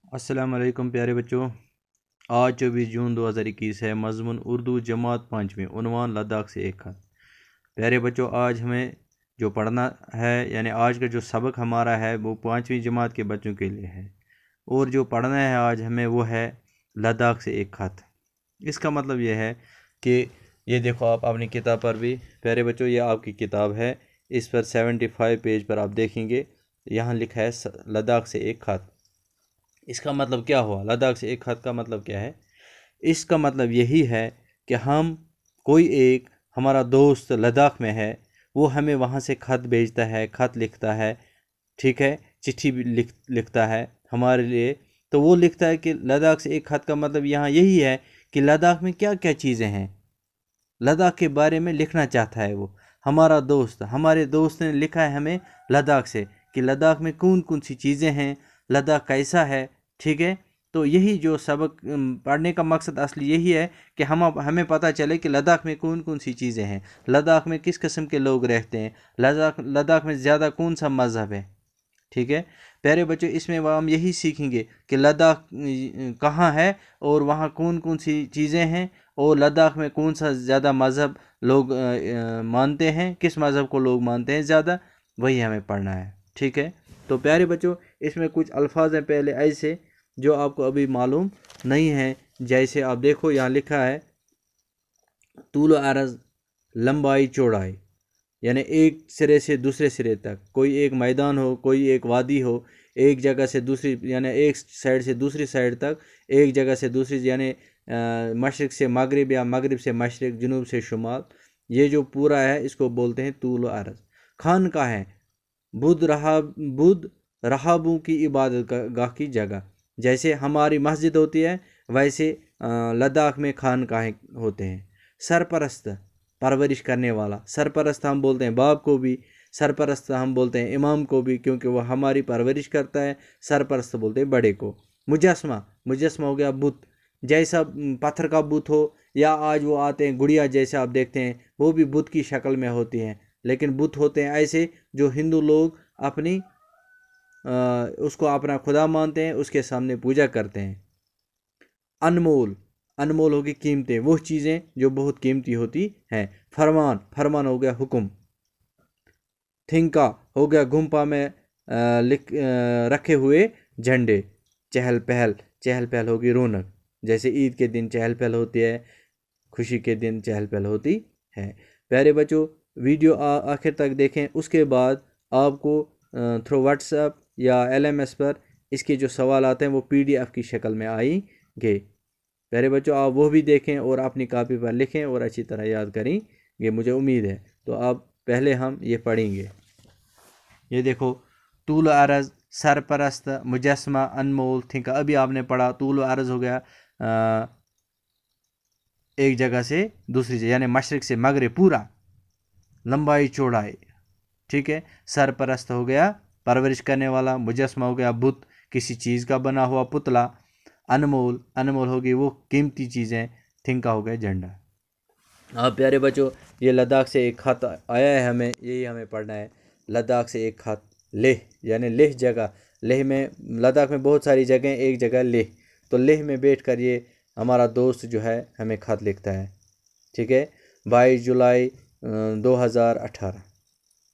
السلام علیکم پیارے بچوں، آج 24 جون 2021 ہے۔ مضمون اردو جماعت 5ویں، عنوان لداخ سے ایک خط۔ پیارے بچوں، آج ہمیں جو پڑھنا ہے یعنی آج کا جو سبق ہمارا ہے وہ 5ویں جماعت کے بچوں کے لیے ہے، اور جو پڑھنا ہے آج ہمیں وہ ہے لداخ سے ایک خط۔ اس کا مطلب یہ ہے کہ یہ دیکھو آپ اپنی کتاب پر بھی، پیارے بچوں یہ آپ کی کتاب ہے، اس پر 75 پیج پر آپ دیکھیں گے یہاں لکھا ہے لداخ سے ایک خط۔ اس کا مطلب کیا ہوا؟ لداخ سے ایک خط کا مطلب کیا ہے؟ اس کا مطلب یہی ہے کہ کوئی ایک ہمارا دوست لداخ میں ہے، وہ ہمیں وہاں سے خط بھیجتا ہے، خط لکھتا ہے، ٹھیک ہے، چٹھی بھی لکھتا ہے ہمارے لیے۔ تو وہ لکھتا ہے کہ لداخ سے ایک خط کا مطلب یہاں یہی ہے کہ لداخ میں کیا کیا چیزیں ہیں، لداخ کے بارے میں لکھنا چاہتا ہے وہ ہمارا دوست۔ ہمارے دوست نے لکھا ہے ہمیں لداخ سے کہ لداخ میں کون کون سی چیزیں ہیں، لداخ کیسا ہے، ٹھیک ہے۔ تو یہی جو سبق پڑھنے کا مقصد اصلی یہی ہے کہ ہمیں پتہ چلے کہ لداخ میں کون کون سی چیزیں ہیں، لداخ میں کس قسم کے لوگ رہتے ہیں، لداخ میں زیادہ کون سا مذہب ہے، ٹھیک ہے۔ پیارے بچوں، اس میں ہم یہی سیکھیں گے کہ لداخ کہاں ہے اور وہاں کون کون سی چیزیں ہیں، اور لداخ میں کون سا زیادہ مذہب لوگ مانتے ہیں، کس مذہب کو لوگ مانتے ہیں زیادہ، وہی ہمیں پڑھنا ہے، ٹھیک ہے۔ تو پیارے بچوں، اس میں کچھ الفاظ ہیں پہلے ایسے جو آپ کو ابھی معلوم نہیں ہیں، جیسے آپ دیکھو یہاں لکھا ہے طول و عرض، لمبائی چوڑائی، یعنی ایک سرے سے دوسرے سرے تک، کوئی ایک میدان ہو، کوئی ایک وادی ہو، ایک جگہ سے دوسری یعنی ایک سائڈ سے دوسری سائڈ تک، ایک جگہ سے دوسری یعنی مشرق سے مغرب یا مغرب سے مشرق، جنوب سے شمال، یہ جو پورا ہے اس کو بولتے ہیں طول و عرض۔ خانقاہ ہے بدھ رہابوں کی عبادت گاہ کی جگہ، جیسے ہماری مسجد ہوتی ہے ویسے لداخ میں خانقاہیں ہوتے ہیں۔ سرپرست، پرورش کرنے والا، سرپرست ہم بولتے ہیں باپ کو بھی، سرپرست ہم بولتے ہیں امام کو بھی، کیونکہ وہ ہماری پرورش کرتا ہے، سرپرست بولتے ہیں بڑے کو۔ مجسمہ ہو گیا بت، جیسا پتھر کا بت ہو، یا آج وہ آتے ہیں گڑیا جیسے آپ دیکھتے ہیں، وہ بھی بت کی شکل میں ہوتی ہیں، لیکن بت ہوتے ہیں ایسے جو ہندو لوگ اس کو اپنا خدا مانتے ہیں، اس کے سامنے پوجا کرتے ہیں۔ انمول ہوگی قیمتیں، وہ چیزیں جو بہت قیمتی ہوتی ہیں۔ فرمان ہو گیا حکم۔ تھنکا ہو گیا گھمپا میں رکھے ہوئے جھنڈے۔ چہل پہل ہوگی رونق، جیسے عید کے دن چہل پہل ہوتی ہے، خوشی کے دن چہل پہل ہوتی ہے۔ پیارے بچوں، ویڈیو آخر تک دیکھیں، اس کے بعد آپ کو تھرو واٹس ایپ یا LMS پر اس کے جو سوالات ہیں وہ PDF کی شکل میں آئیں گے۔ پیارے بچوں، آپ وہ بھی دیکھیں اور اپنی کاپی پر لکھیں اور اچھی طرح یاد کریں گے، مجھے امید ہے۔ تو اب پہلے ہم یہ پڑھیں گے۔ یہ دیکھو، طول و عرض، سرپرست، مجسمہ، انمول، تھنکا، ابھی آپ نے پڑھا طول و عرض ہو گیا ایک جگہ سے دوسری جگہ یعنی مشرق سے مغرب پورا، لمبائی چوڑائی، ٹھیک ہے۔ سرپرست ہو گیا پرورش کرنے والا، مجسمہ ہو گیا بت، کسی چیز کا بنا ہوا پتلا، انمول ہوگی وہ قیمتی چیزیں، تھنکا ہو گیا جھنڈا۔ آپ پیارے بچوں، یہ لداخ سے ایک خط آیا ہے ہمیں، یہی ہمیں پڑھنا ہے۔ لداخ سے ایک خط، لیہ یعنی لیہ جگہ، لیہ میں لداخ میں بہت ساری جگہیں، ایک جگہ لیہ، تو لیہ میں بیٹھ کر یہ ہمارا دوست جو ہے ہمیں خط لکھتا ہے، ٹھیک ہے۔ 22 جولائی 2018،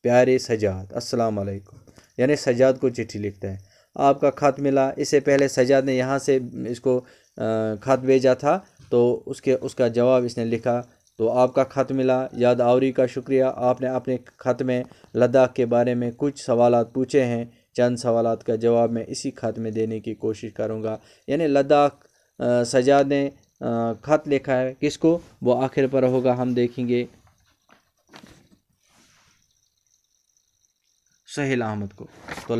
پیارے سجاد، السلام علیکم، یعنی سجاد کو چٹھی لکھتا ہے۔ آپ کا خط ملا، اس سے پہلے سجاد نے یہاں سے اس کو خط بھیجا تھا، تو اس کا جواب اس نے لکھا، تو آپ کا خط ملا، یاد آوری کا شکریہ۔ آپ نے اپنے خط میں لداخ کے بارے میں کچھ سوالات پوچھے ہیں، چند سوالات کا جواب میں اسی خط میں دینے کی کوشش کروں گا۔ یعنی لداخ سجاد نے خط لکھا ہے کس کو، وہ آخر پر ہوگا، ہم دیکھیں گے سہیل احمد کو۔ تو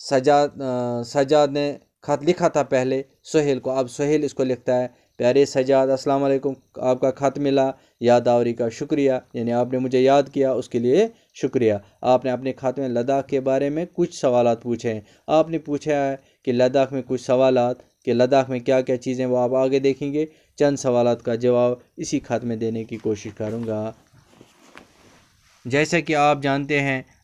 سجاد نے خط لکھا تھا پہلے سہیل کو، اب سہیل اس کو لکھتا ہے، پیارے سجاد، السلام علیکم، آپ کا خط ملا، یاد آوری کا شکریہ، یعنی آپ نے مجھے یاد کیا، اس کے لیے شکریہ۔ آپ نے اپنے خط میں لداخ کے بارے میں کچھ سوالات پوچھے ہیں، آپ نے پوچھا ہے کہ لداخ میں کچھ سوالات، کہ لداخ میں کیا کیا چیزیں، وہ آپ آگے دیکھیں گے۔ چند سوالات کا جواب اسی خط میں دینے کی کوشش کروں گا۔ جیسا کہ آپ جانتے ہیں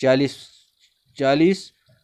40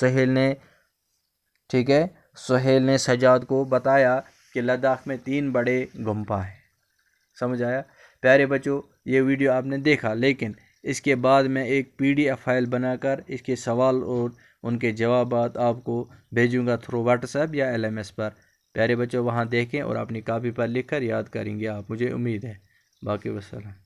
سہیل نے ٹھیک ہے سہیل نے سجاد کو بتایا کہ لداخ میں 3 بڑے گمپا ہیں. سمجھ آیا؟ پیارے بچوں، یہ ویڈیو آپ نے دیکھا، لیکن اس کے بعد میں ایک PDF فائل بنا کر اس کے سوال اور ان کے جوابات آپ کو بھیجوں گا تھرو واٹس ایپ یا LMS پر. پیارے بچوں، وہاں دیکھیں اور اپنی کاپی پر لکھ کر یاد کریں گے آپ، مجھے امید ہے. باقی وسلام.